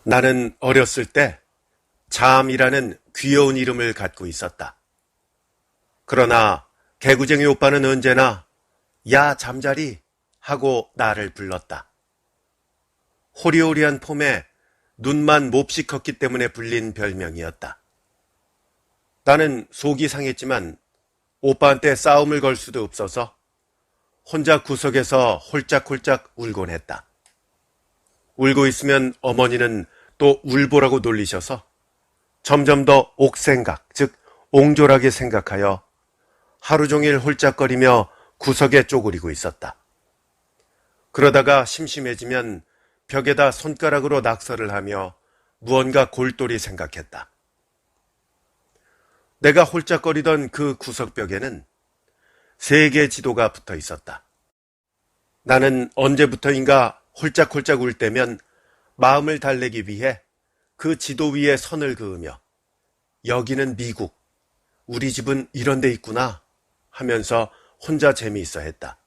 나는 어렸을 때 잠이라는 귀여운 이름을 갖고 있었다. 그러나 개구쟁이 오빠는 언제나 야 잠자리 하고 나를 불렀다. 호리호리한 폼에 눈만 몹시 컸기 때문에 불린 별명이었다. 나는 속이 상했지만 오빠한테 싸움을 걸 수도 없어서 혼자 구석에서 홀짝홀짝 울곤 했다. 울고 있으면 어머니는 또 울보라고 놀리셔서 점점 더 옥생각, 즉 옹졸하게 생각하여 하루 종일 홀짝거리며 구석에 쪼그리고 있었다. 그러다가 심심해지면 벽에다 손가락으로 낙서를 하며 무언가 골똘히 생각했다. 내가 홀짝거리던 그 구석벽에는 3개의 지도가 붙어 있었다. 나는 언제부터인가 홀짝홀짝 울 때면 마음을 달래기 위해 그 지도 위에 선을 그으며 여기는 미국, 우리 집은 이런 데 있구나 하면서 혼자 재미있어 했다.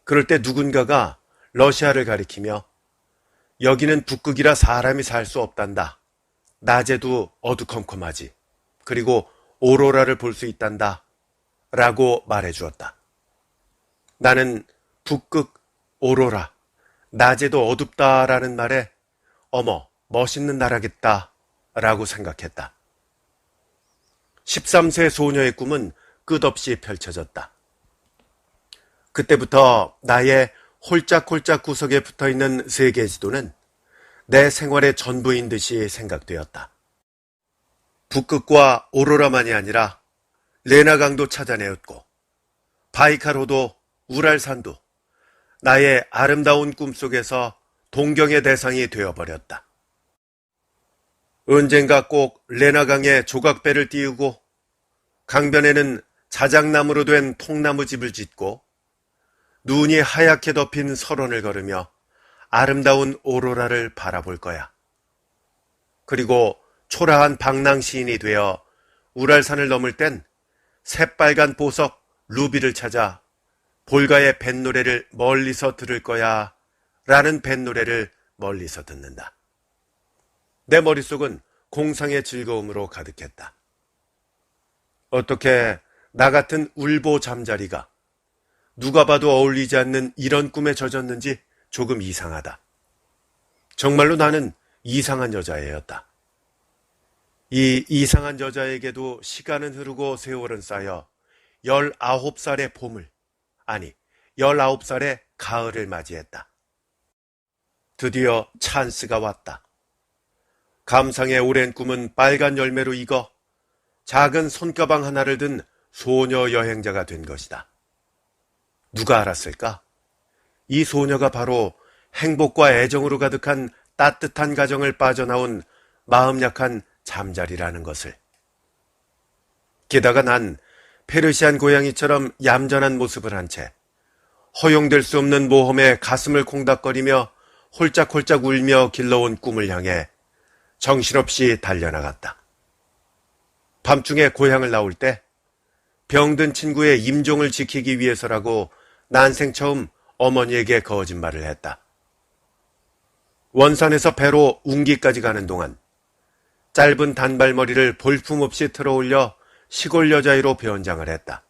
그럴 때 누군가가 러시아를 가리키며 여기는 북극이라 사람이 살 수 없단다. 낮에도 어두컴컴하지. 그리고 오로라를 볼 수 있단다. 라고 말해 주었다. 나는 북극, 오로라, 낮에도 어둡다라는 말에 어머, 멋있는 나라겠다 라고 생각했다. 13세 소녀의 꿈은 끝없이 펼쳐졌다. 그때부터 나의 홀짝홀짝 구석에 붙어있는 3개의 지도는 내 생활의 전부인 듯이 생각되었다. 북극과 오로라만이 아니라 레나강도 찾아내었고 바이칼호도 우랄산도 나의 아름다운 꿈속에서 동경의 대상이 되어버렸다. 언젠가 꼭 레나강에 조각배를 띄우고 강변에는 자작나무로 된 통나무집을 짓고 눈이 하얗게 덮인 설원을 걸으며 아름다운 오로라를 바라볼 거야. 그리고 초라한 방랑 시인이 되어 우랄산을 넘을 땐 새빨간 보석 루비를 찾아 볼가의 뱃노래를 멀리서 들을 거야 라는 뱃노래를 멀리서 듣는다. 내 머릿속은 공상의 즐거움으로 가득했다. 어떻게 나 같은 울보 잠자리가 누가 봐도 어울리지 않는 이런 꿈에 젖었는지 조금 이상하다. 정말로 나는 이상한 여자애였다. 이 이상한 여자에게도 시간은 흐르고 세월은 쌓여 19살의 봄을, 아니 19살의 가을을 맞이했다. 드디어 찬스가 왔다. 감상의 오랜 꿈은 빨간 열매로 익어 작은 손가방 하나를 든 소녀 여행자가 된 것이다. 누가 알았을까? 이 소녀가 바로 행복과 애정으로 가득한 따뜻한 가정을 빠져나온 마음 약한 잠자리라는 것을. 게다가 난 페르시안 고양이처럼 얌전한 모습을 한 채 허용될 수 없는 모험에 가슴을 콩닥거리며 홀짝홀짝 울며 길러온 꿈을 향해 정신없이 달려나갔다. 밤중에 고향을 나올 때 병든 친구의 임종을 지키기 위해서라고 난생 처음 어머니에게 거짓말을 했다. 원산에서 배로 웅기까지 가는 동안 짧은 단발머리를 볼품없이 틀어올려 시골 여자애로 변장을 했다.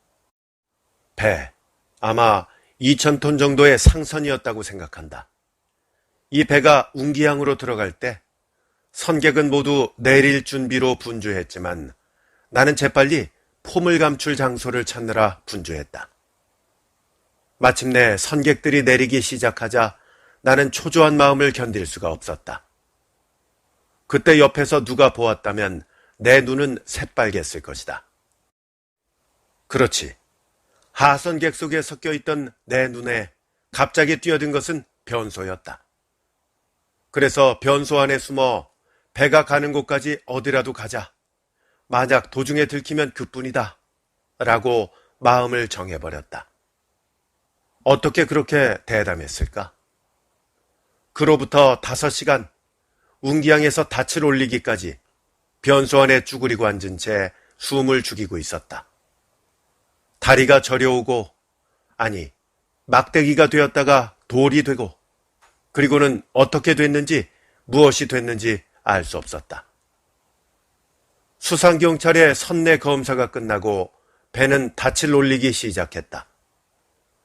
배, 아마 2,000톤 정도의 상선이었다고 생각한다. 이 배가 웅기항으로 들어갈 때 선객은 모두 내릴 준비로 분주했지만 나는 재빨리 폼을 감출 장소를 찾느라 분주했다. 마침내 선객들이 내리기 시작하자 나는 초조한 마음을 견딜 수가 없었다. 그때 옆에서 누가 보았다면 내 눈은 새빨갰을 것이다. 그렇지. 하선객 속에 섞여있던 내 눈에 갑자기 뛰어든 것은 변소였다. 그래서 변소 안에 숨어 배가 가는 곳까지 어디라도 가자. 만약 도중에 들키면 그뿐이다. 라고 마음을 정해버렸다. 어떻게 그렇게 대담했을까? 그로부터 5시간 웅기항에서 닻을 올리기까지 변소 안에 쭈그리고 앉은 채 숨을 죽이고 있었다. 다리가 저려오고, 아니, 막대기가 되었다가 돌이 되고, 그리고는 어떻게 됐는지 무엇이 됐는지 알 수 없었다. 수상경찰의 선내 검사가 끝나고 배는 닻을 올리기 시작했다.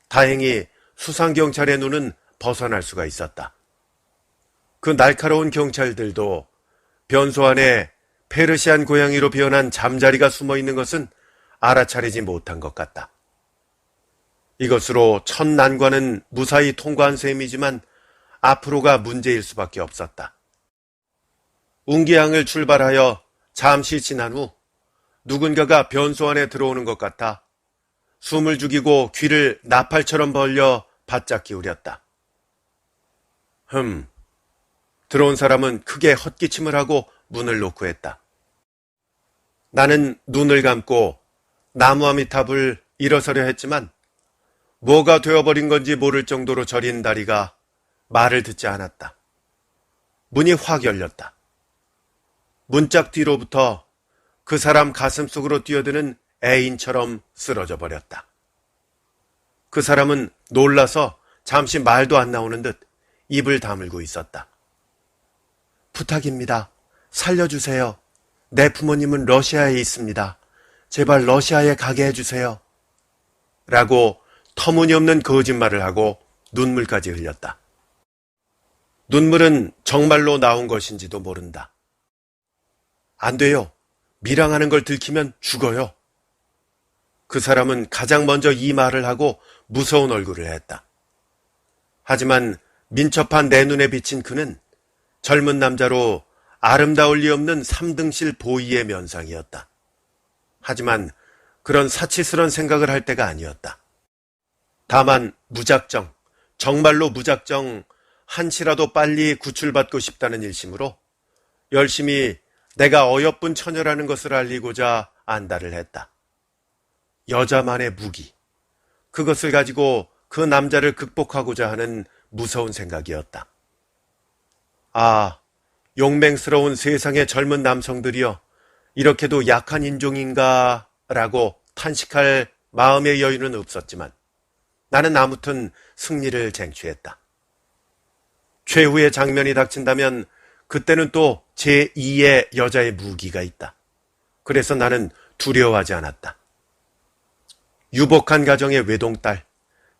다행히 수상경찰의 눈은 벗어날 수가 있었다. 그 날카로운 경찰들도 변소 안에 페르시안 고양이로 변한 잠자리가 숨어 있는 것은 알아차리지 못한 것 같다. 이것으로 첫 난관은 무사히 통과한 셈이지만 앞으로가 문제일 수밖에 없었다. 웅기항을 출발하여 잠시 지난 후 누군가가 변소 안에 들어오는 것 같아 숨을 죽이고 귀를 나팔처럼 벌려 바짝 기울였다. 들어온 사람은 크게 헛기침을 하고 문을 놓고 했다. 나는 눈을 감고 나무 아미탑을 일어서려 했지만 뭐가 되어버린 건지 모를 정도로 저린 다리가 말을 듣지 않았다. 문이 확 열렸다. 문짝 뒤로부터 그 사람 가슴 속으로 뛰어드는 애인처럼 쓰러져 버렸다. 그 사람은 놀라서 잠시 말도 안 나오는 듯 입을 다물고 있었다. 부탁입니다. 살려주세요. 내 부모님은 러시아에 있습니다. 제발 러시아에 가게 해주세요. 라고 터무니없는 거짓말을 하고 눈물까지 흘렸다. 눈물은 정말로 나온 것인지도 모른다. 안 돼요. 밀항하는 걸 들키면 죽어요. 그 사람은 가장 먼저 이 말을 하고 무서운 얼굴을 했다. 하지만 민첩한 내 눈에 비친 그는 젊은 남자로 아름다울 리 없는 3등실 보이의 면상이었다. 하지만 그런 사치스러운 생각을 할 때가 아니었다. 다만 무작정, 정말로 무작정 한치라도 빨리 구출받고 싶다는 일심으로 열심히 내가 어여쁜 처녀라는 것을 알리고자 안달을 했다. 여자만의 무기, 그것을 가지고 그 남자를 극복하고자 하는 무서운 생각이었다. 아, 용맹스러운 세상의 젊은 남성들이여, 이렇게도 약한 인종인가 라고 탄식할 마음의 여유는 없었지만 나는 아무튼 승리를 쟁취했다. 최후의 장면이 닥친다면 그때는 또 제2의 여자의 무기가 있다. 그래서 나는 두려워하지 않았다. 유복한 가정의 외동딸,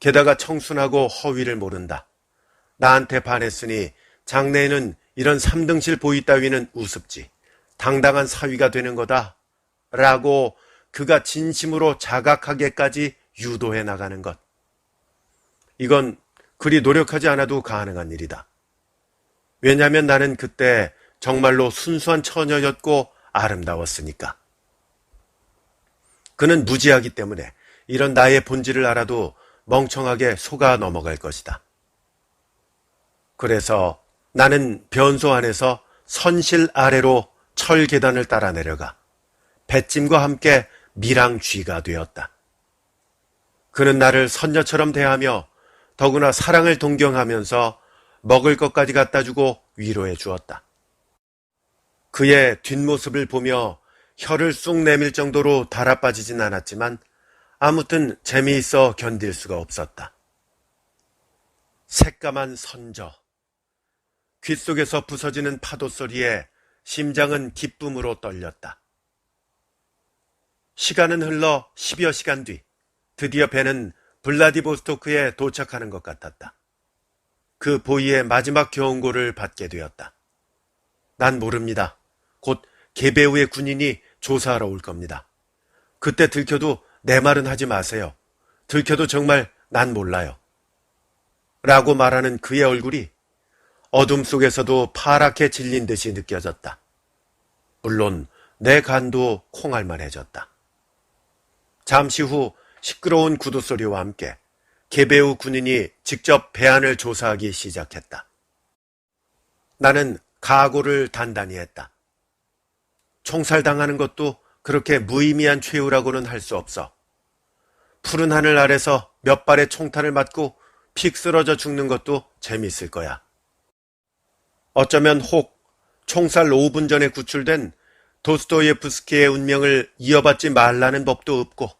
게다가 청순하고 허위를 모른다. 나한테 반했으니 장래에는 이런 3등실 보이 따위는 우습지. 당당한 사위가 되는 거다. 라고 그가 진심으로 자각하게까지 유도해 나가는 것. 이건 그리 노력하지 않아도 가능한 일이다. 왜냐하면 나는 그때 정말로 순수한 처녀였고 아름다웠으니까. 그는 무지하기 때문에 이런 나의 본질을 알아도 멍청하게 속아 넘어갈 것이다. 그래서 나는 변소 안에서 선실 아래로 철 계단을 따라 내려가 배찜과 함께 밀항 쥐가 되었다. 그는 나를 선녀처럼 대하며 더구나 사랑을 동경하면서 먹을 것까지 갖다 주고 위로해 주었다. 그의 뒷모습을 보며 혀를 쑥 내밀 정도로 달아빠지진 않았지만 아무튼 재미있어 견딜 수가 없었다. 새까만 선저, 귓속에서 부서지는 파도 소리에 심장은 기쁨으로 떨렸다. 시간은 흘러 10여 시간 뒤 드디어 배는 블라디보스토크에 도착하는 것 같았다. 그 보이의 마지막 경고를 받게 되었다. 난 모릅니다. 곧 개배우의 군인이 조사하러 올 겁니다. 그때 들켜도 내 말은 하지 마세요. 들켜도 정말 난 몰라요. 라고 말하는 그의 얼굴이 어둠 속에서도 파랗게 질린 듯이 느껴졌다. 물론 내 간도 콩알만해졌다. 잠시 후 시끄러운 구두 소리와 함께 개배우 군인이 직접 배안을 조사하기 시작했다. 나는 각오를 단단히 했다. 총살당하는 것도 그렇게 무의미한 최후라고는 할 수 없어. 푸른 하늘 아래서 몇 발의 총탄을 맞고 픽 쓰러져 죽는 것도 재밌을 거야. 어쩌면 혹 총살 5분 전에 구출된 도스토예프스키의 운명을 이어받지 말라는 법도 없고,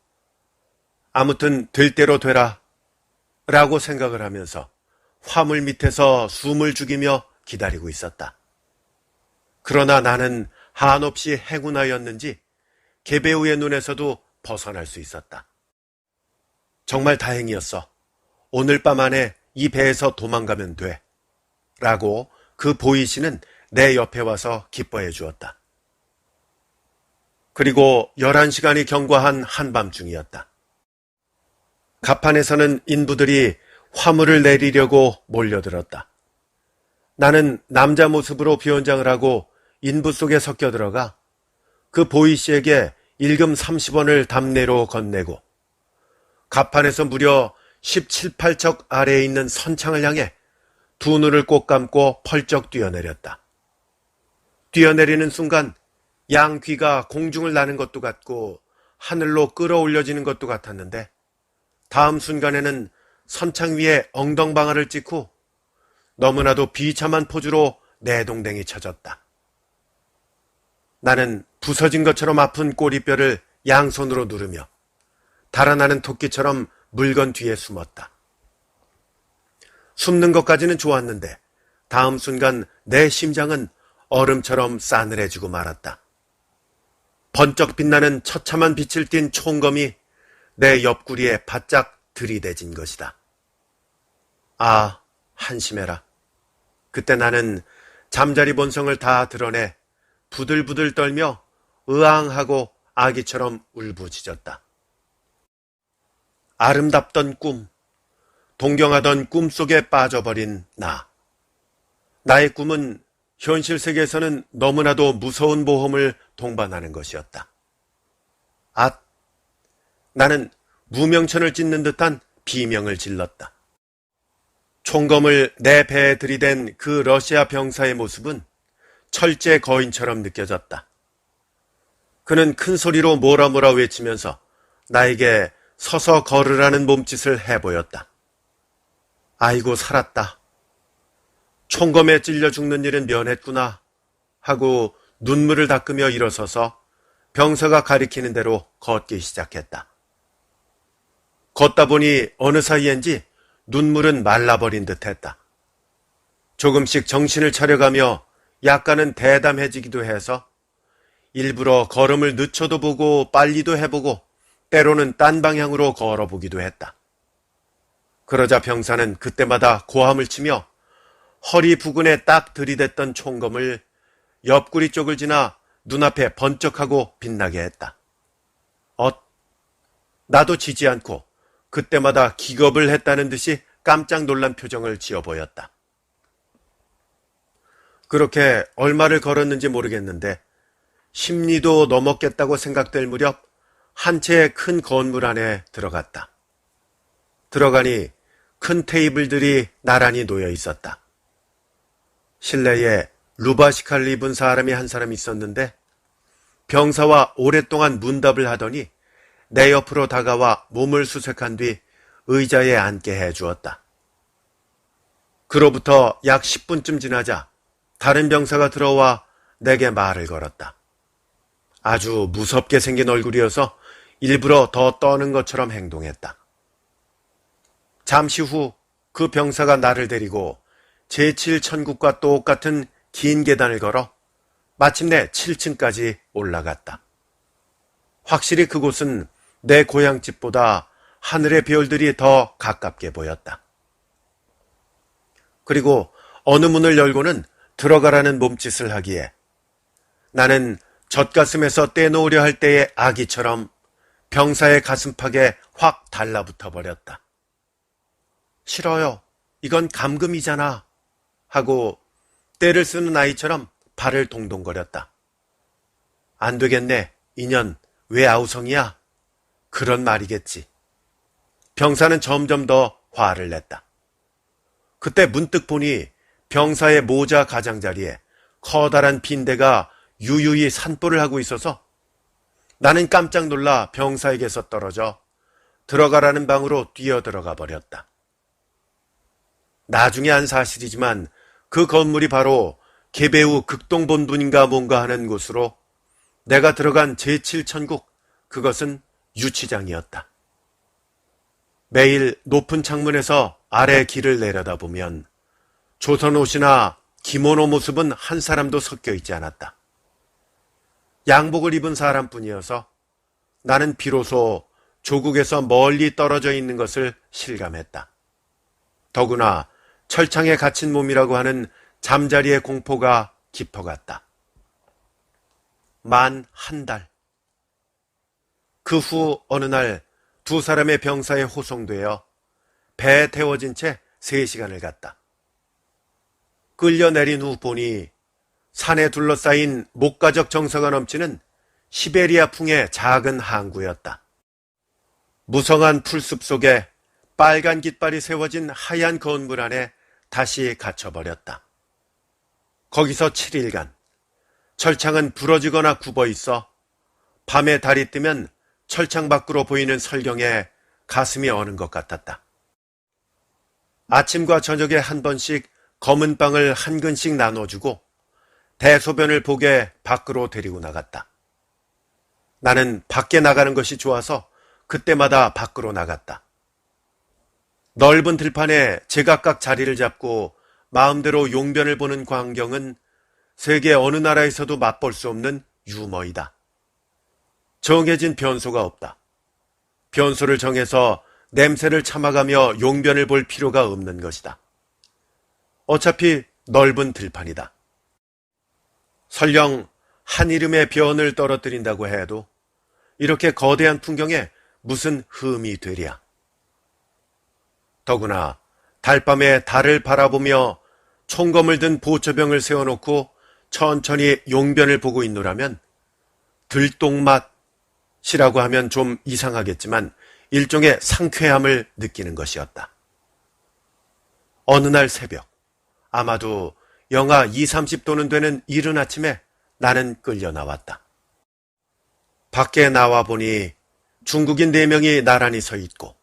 아무튼 될 대로 되라 라고 생각을 하면서 화물 밑에서 숨을 죽이며 기다리고 있었다. 그러나 나는 한없이 행운하였는지 계배우의 눈에서도 벗어날 수 있었다. 정말 다행이었어. 오늘 밤 안에 이 배에서 도망가면 돼. 라고 그 보이씨는 내 옆에 와서 기뻐해 주었다. 그리고 11시간이 경과한 한밤중이었다. 갑판에서는 인부들이 화물을 내리려고 몰려들었다. 나는 남자 모습으로 비원장을 하고 인부 속에 섞여 들어가 그 보이씨에게 일금 30원을 담내로 건네고 갑판에서 무려 17, 8척 아래에 있는 선창을 향해 두 눈을 꼭 감고 펄쩍 뛰어내렸다. 뛰어내리는 순간 양 귀가 공중을 나는 것도 같고 하늘로 끌어올려지는 것도 같았는데 다음 순간에는 선창 위에 엉덩방아를 찍고 너무나도 비참한 포즈로 내동댕이 쳐졌다. 나는 부서진 것처럼 아픈 꼬리뼈를 양손으로 누르며 달아나는 토끼처럼 물건 뒤에 숨었다. 숨는 것까지는 좋았는데 다음 순간 내 심장은 얼음처럼 싸늘해지고 말았다. 번쩍 빛나는 처참한 빛을 띤 총검이 내 옆구리에 바짝 들이대진 것이다. 아, 한심해라. 그때 나는 잠자리 본성을 다 드러내 부들부들 떨며 으앙하고 아기처럼 울부짖었다. 아름답던 꿈, 동경하던 꿈 속에 빠져버린 나. 나의 꿈은 현실 세계에서는 너무나도 무서운 모험을 동반하는 것이었다. 아, 나는 무명천을 찢는 듯한 비명을 질렀다. 총검을 내 배에 들이댄 그 러시아 병사의 모습은 철제 거인처럼 느껴졌다. 그는 큰 소리로 뭐라 외치면서 나에게 서서 걸으라는 몸짓을 해보였다. 아이고 살았다. 총검에 찔려 죽는 일은 면했구나 하고 눈물을 닦으며 일어서서 병사가 가리키는 대로 걷기 시작했다. 걷다 보니 어느 사이엔지 눈물은 말라버린 듯했다. 조금씩 정신을 차려가며 약간은 대담해지기도 해서 일부러 걸음을 늦춰도 보고 빨리도 해보고 때로는 딴 방향으로 걸어보기도 했다. 그러자 병사는 그때마다 고함을 치며 허리 부근에 딱 들이댔던 총검을 옆구리 쪽을 지나 눈앞에 번쩍하고 빛나게 했다. 나도 지지 않고 그때마다 기겁을 했다는 듯이 깜짝 놀란 표정을 지어 보였다. 그렇게 얼마를 걸었는지 모르겠는데 10리도 넘었겠다고 생각될 무렵 한 채의 큰 건물 안에 들어갔다. 들어가니 큰 테이블들이 나란히 놓여 있었다. 실내에 루바시칼을 입은 사람이 한 사람 있었는데 병사와 오랫동안 문답을 하더니 내 옆으로 다가와 몸을 수색한 뒤 의자에 앉게 해주었다. 그로부터 약 10분쯤 지나자 다른 병사가 들어와 내게 말을 걸었다. 아주 무섭게 생긴 얼굴이어서 일부러 더 떠는 것처럼 행동했다. 잠시 후 그 병사가 나를 데리고 제7천국과 똑같은 긴 계단을 걸어 마침내 7층까지 올라갔다. 확실히 그곳은 내 고향집보다 하늘의 별들이 더 가깝게 보였다. 그리고 어느 문을 열고는 들어가라는 몸짓을 하기에 나는 젖가슴에서 떼놓으려 할 때의 아기처럼 병사의 가슴팍에 확 달라붙어 버렸다. 싫어요. 이건 감금이잖아. 하고 떼를 쓰는 아이처럼 발을 동동거렸다. 안 되겠네. 인연 왜 아우성이야? 그런 말이겠지. 병사는 점점 더 화를 냈다. 그때 문득 보니 병사의 모자 가장자리에 커다란 빈대가 유유히 산보를 하고 있어서 나는 깜짝 놀라 병사에게서 떨어져 들어가라는 방으로 뛰어들어가 버렸다. 나중에 한 사실이지만 그 건물이 바로 계배우 극동본부인가 뭔가 하는 곳으로 내가 들어간 제7천국, 그것은 유치장이었다. 매일 높은 창문에서 아래 길을 내려다보면 조선옷이나 기모노 모습은 한 사람도 섞여 있지 않았다. 양복을 입은 사람뿐이어서 나는 비로소 조국에서 멀리 떨어져 있는 것을 실감했다. 더구나 철창에 갇힌 몸이라고 하는 잠자리의 공포가 깊어갔다. 만 한 달. 그 후 어느 날 두 사람의 병사에 호송되어 배에 태워진 채 3시간을 갔다. 끌려 내린 후 보니 산에 둘러싸인 목가적 정서가 넘치는 시베리아 풍의 작은 항구였다. 무성한 풀숲 속에 빨간 깃발이 세워진 하얀 건물 안에 다시 갇혀버렸다. 거기서 7일간 철창은 부러지거나 굽어 있어 밤에 달이 뜨면 철창 밖으로 보이는 설경에 가슴이 어는 것 같았다. 아침과 저녁에 한 번씩 검은 빵을 한 근씩 나눠주고 대소변을 보게 밖으로 데리고 나갔다. 나는 밖에 나가는 것이 좋아서 그때마다 밖으로 나갔다. 넓은 들판에 제각각 자리를 잡고 마음대로 용변을 보는 광경은 세계 어느 나라에서도 맛볼 수 없는 유머이다. 정해진 변소가 없다. 변소를 정해서 냄새를 참아가며 용변을 볼 필요가 없는 것이다. 어차피 넓은 들판이다. 설령 한 이름의 변을 떨어뜨린다고 해도 이렇게 거대한 풍경에 무슨 흠이 되랴. 더구나 달밤에 달을 바라보며 총검을 든 보초병을 세워놓고 천천히 용변을 보고 있노라면 들똥맛이라고 하면 좀 이상하겠지만 일종의 상쾌함을 느끼는 것이었다. 어느 날 새벽, 아마도 영하 20-30도는 되는 이른 아침에 나는 끌려 나왔다. 밖에 나와 보니 중국인 4명이 나란히 서 있고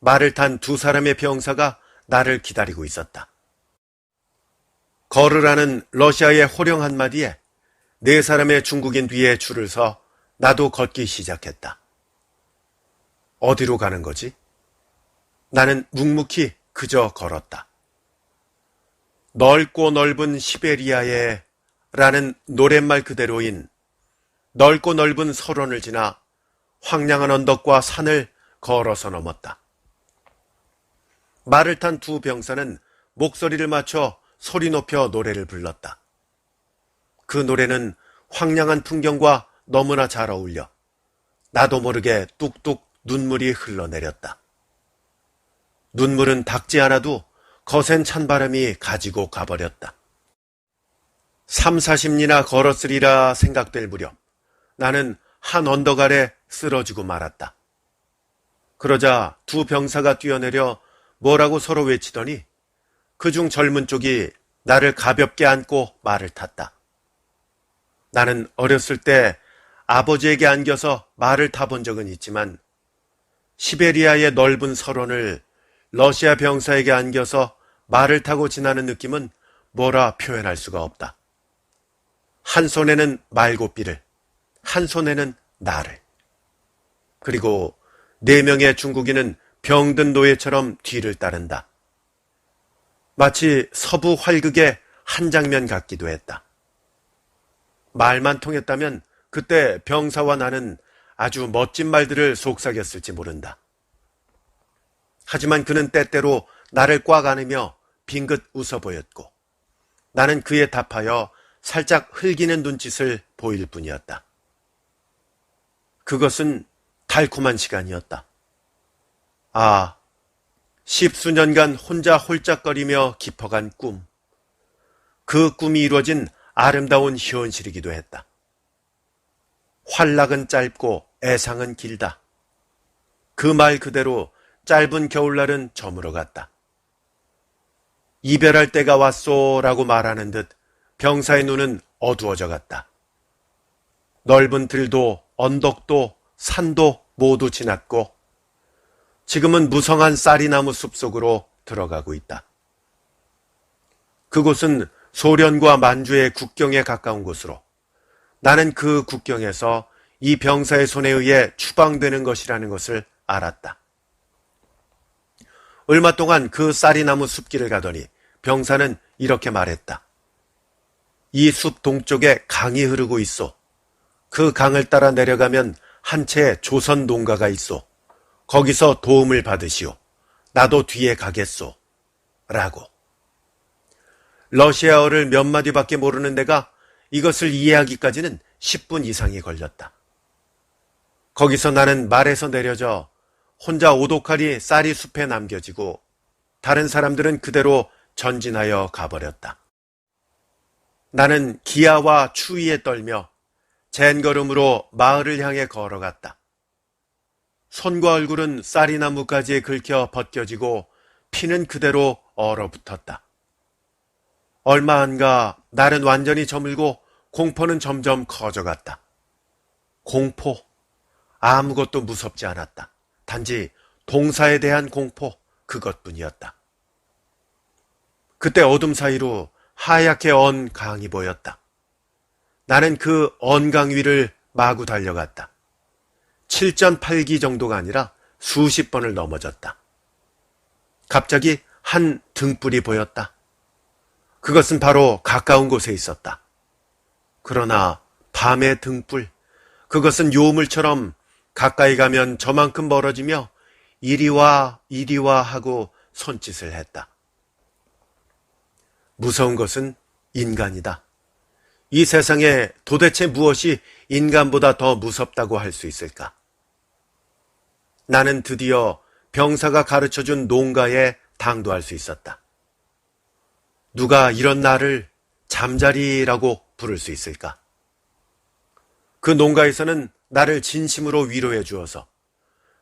말을 탄 2사람의 병사가 나를 기다리고 있었다. 걸으라는 러시아의 호령 한마디에 4사람의 중국인 뒤에 줄을 서 나도 걷기 시작했다. 어디로 가는 거지? 나는 묵묵히 그저 걸었다. 넓고 넓은 시베리아에 라는 노랫말 그대로인 넓고 넓은 설원을 지나 황량한 언덕과 산을 걸어서 넘었다. 말을 탄 2 병사는 목소리를 맞춰 소리 높여 노래를 불렀다. 그 노래는 황량한 풍경과 너무나 잘 어울려 나도 모르게 뚝뚝 눈물이 흘러내렸다. 눈물은 닦지 않아도 거센 찬바람이 가지고 가버렸다. 30-40리나 걸었으리라 생각될 무렵 나는 한 언덕 아래 쓰러지고 말았다. 그러자 2 병사가 뛰어내려 뭐라고 서로 외치더니 그중 젊은 쪽이 나를 가볍게 안고 말을 탔다. 나는 어렸을 때 아버지에게 안겨서 말을 타본 적은 있지만 시베리아의 넓은 설원을 러시아 병사에게 안겨서 말을 타고 지나는 느낌은 뭐라 표현할 수가 없다. 한 손에는 말고삐를, 한 손에는 나를. 그리고 4명의 중국인은 병든 노예처럼 뒤를 따른다. 마치 서부 활극의 한 장면 같기도 했다. 말만 통했다면 그때 병사와 나는 아주 멋진 말들을 속삭였을지 모른다. 하지만 그는 때때로 나를 꽉 안으며 빙긋 웃어 보였고 나는 그에 답하여 살짝 흘기는 눈짓을 보일 뿐이었다. 그것은 달콤한 시간이었다. 아, 10수년간 혼자 홀짝거리며 깊어간 꿈. 그 꿈이 이루어진 아름다운 현실이기도 했다. 활락은 짧고 애상은 길다. 그 말 그대로 짧은 겨울날은 저물어 갔다. 이별할 때가 왔소라고 말하는 듯 병사의 눈은 어두워져 갔다. 넓은 들도 언덕도 산도 모두 지났고 지금은 무성한 쌀이나무 숲속으로 들어가고 있다. 그곳은 소련과 만주의 국경에 가까운 곳으로 나는 그 국경에서 이 병사의 손에 의해 추방되는 것이라는 것을 알았다. 얼마 동안 그 쌀이나무 숲길을 가더니 병사는 이렇게 말했다. 이 숲 동쪽에 강이 흐르고 있어. 그 강을 따라 내려가면 한 채의 조선 농가가 있어. 거기서 도움을 받으시오. 나도 뒤에 가겠소. 라고. 러시아어를 몇 마디밖에 모르는 내가 이것을 이해하기까지는 10분 이상이 걸렸다. 거기서 나는 말에서 내려져 혼자 오독하리 쌀이 숲에 남겨지고 다른 사람들은 그대로 전진하여 가버렸다. 나는 기아와 추위에 떨며 젠걸음으로 마을을 향해 걸어갔다. 손과 얼굴은 쌀이나무가지에 긁혀 벗겨지고 피는 그대로 얼어붙었다. 얼마 안 가 날은 완전히 저물고 공포는 점점 커져갔다. 공포, 아무것도 무섭지 않았다. 단지 동사에 대한 공포, 그것뿐이었다. 그때 어둠 사이로 하얗게 언 강이 보였다. 나는 그 언강 위를 마구 달려갔다. 7.8기 정도가 아니라 수십 번을 넘어졌다. 갑자기 한 등불이 보였다. 그것은 바로 가까운 곳에 있었다. 그러나 밤의 등불, 그것은 요물처럼 가까이 가면 저만큼 멀어지며 이리와 이리와 하고 손짓을 했다. 무서운 것은 인간이다. 이 세상에 도대체 무엇이 인간보다 더 무섭다고 할 수 있을까? 나는 드디어 병사가 가르쳐준 농가에 당도할 수 있었다. 누가 이런 나를 잠자리라고 부를 수 있을까? 그 농가에서는 나를 진심으로 위로해 주어서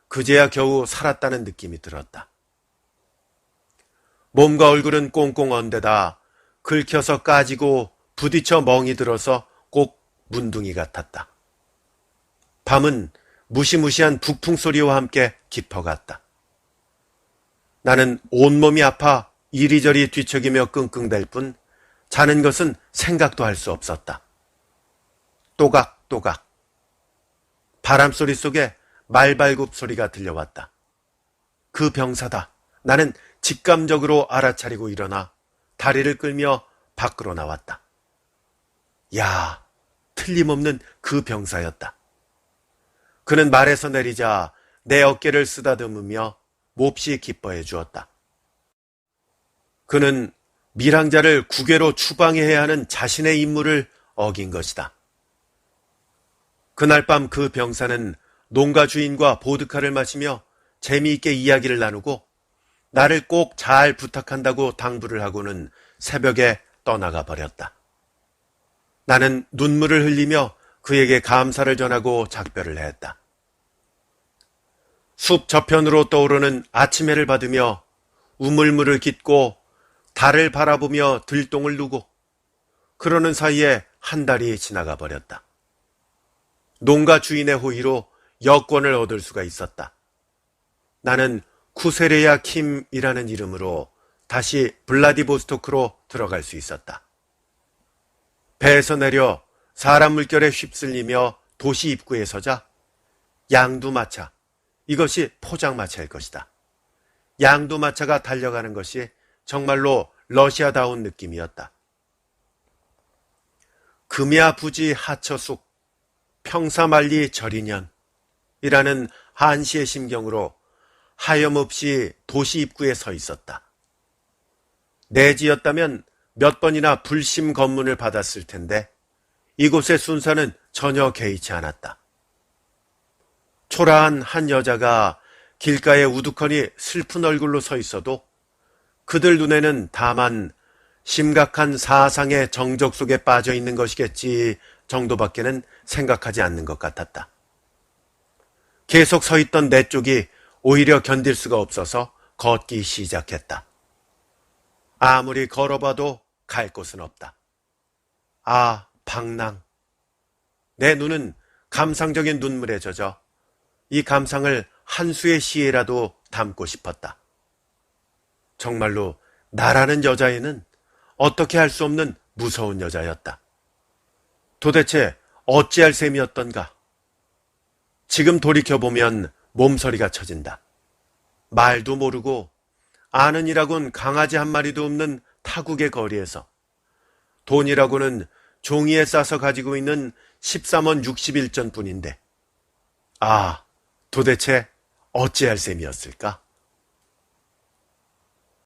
그제야 겨우 살았다는 느낌이 들었다. 몸과 얼굴은 꽁꽁 언데다 긁혀서 까지고 부딪혀 멍이 들어서 꼭 문둥이 같았다. 밤은 무시무시한 북풍 소리와 함께 깊어갔다. 나는 온몸이 아파 이리저리 뒤척이며 끙끙댈 뿐 자는 것은 생각도 할 수 없었다. 또각또각. 바람소리 속에 말발굽 소리가 들려왔다. 그 병사다. 나는 직감적으로 알아차리고 일어나 다리를 끌며 밖으로 나왔다. 야, 틀림없는 그 병사였다. 그는 말에서 내리자 내 어깨를 쓰다듬으며 몹시 기뻐해 주었다. 그는 밀항자를 국외로 추방해야 하는 자신의 임무를 어긴 것이다. 그날 밤 그 병사는 농가 주인과 보드카를 마시며 재미있게 이야기를 나누고 나를 꼭 잘 부탁한다고 당부를 하고는 새벽에 떠나가 버렸다. 나는 눈물을 흘리며 그에게 감사를 전하고 작별을 했다. 숲 저편으로 떠오르는 아침 해를 받으며 우물물을 깃고 달을 바라보며 들똥을 누고 그러는 사이에 한 달이 지나가 버렸다. 농가 주인의 호의로 여권을 얻을 수가 있었다. 나는 쿠세레야 킴이라는 이름으로 다시 블라디보스토크로 들어갈 수 있었다. 배에서 내려 사람 물결에 휩쓸리며 도시 입구에 서자 양두마차, 이것이 포장마차일 것이다. 양두마차가 달려가는 것이 정말로 러시아다운 느낌이었다. 금야 부지 하처숙 평사만리 절인년이라는 한시의 심경으로 하염없이 도시 입구에 서 있었다. 내 지였다면 몇 번이나 불심 검문을 받았을 텐데 이곳의 순사는 전혀 개의치 않았다. 초라한 한 여자가 길가에 우두커니 슬픈 얼굴로 서 있어도 그들 눈에는 다만 심각한 사상의 정적 속에 빠져 있는 것이겠지 정도밖에는 생각하지 않는 것 같았다. 계속 서 있던 내 쪽이 오히려 견딜 수가 없어서 걷기 시작했다. 아무리 걸어봐도 갈 곳은 없다. 아, 방랑. 내 눈은 감상적인 눈물에 젖어 이 감상을 한 수의 시에라도 담고 싶었다. 정말로 나라는 여자애는 어떻게 할 수 없는 무서운 여자였다. 도대체 어찌할 셈이었던가. 지금 돌이켜보면 몸서리가 쳐진다. 말도 모르고 아는 이라곤 강아지 한 마리도 없는 타국의 거리에서 돈이라고는 종이에 싸서 가지고 있는 13원 61전 뿐인데, 아, 도대체 어찌할 셈이었을까?